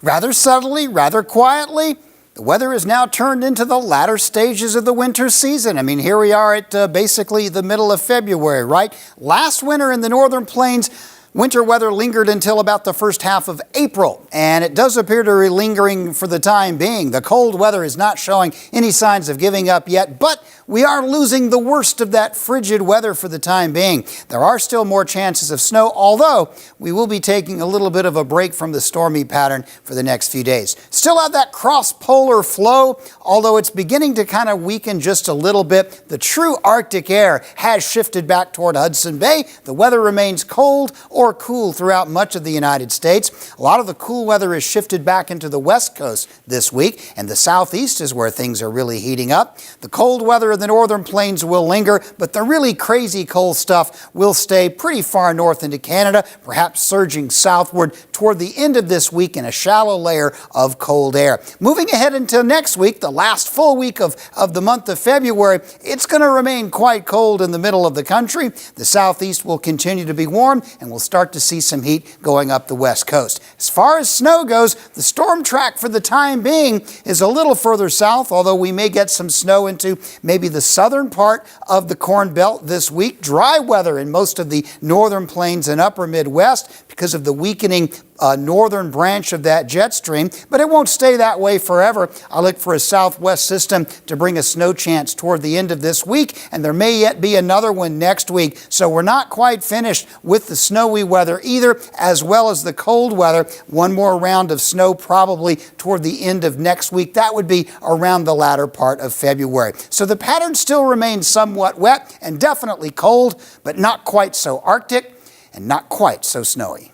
Rather subtly, rather quietly, the weather is now turned into the latter stages of the winter season. I mean, here we are at basically the middle of February, right? Last winter in the northern plains, winter weather lingered until about the first half of April, and it does appear to be lingering for the time being. The cold weather is not showing any signs of giving up yet, but we are losing the worst of that frigid weather for the time being. There are still more chances of snow, although we will be taking a little bit of a break from the stormy pattern for the next few days. Still have that cross-polar flow, although it's beginning to kind of weaken just a little bit. The true Arctic air has shifted back toward Hudson Bay. The weather remains cold or cool throughout much of the United States. A lot of the cool weather is shifted back into the west coast this week, and the southeast is where things are really heating up. The cold weather in the northern plains will linger, but the really crazy cold stuff will stay pretty far north into Canada, perhaps surging southward toward the end of this week in a shallow layer of cold air. Moving ahead until next week, the last full week of the month of February, it's going to remain quite cold in the middle of the country. The southeast will continue to be warm, and we'll start to see some heat going up the west coast. As far as snow goes, the storm track for the time being is a little further south, although we may get some snow into maybe the southern part of the Corn Belt this week. Dry weather in most of the northern plains and upper Midwest because of the weakening northern branch of that jet stream, but it won't stay that way forever. I look for a southwest system to bring a snow chance toward the end of this week, and there may yet be another one next week. So we're not quite finished with the snowy weather either, as well as the cold weather. One more round of snow probably toward the end of next week. That would be around the latter part of February. So the pattern still remains somewhat wet and definitely cold, but not quite so Arctic and not quite so snowy.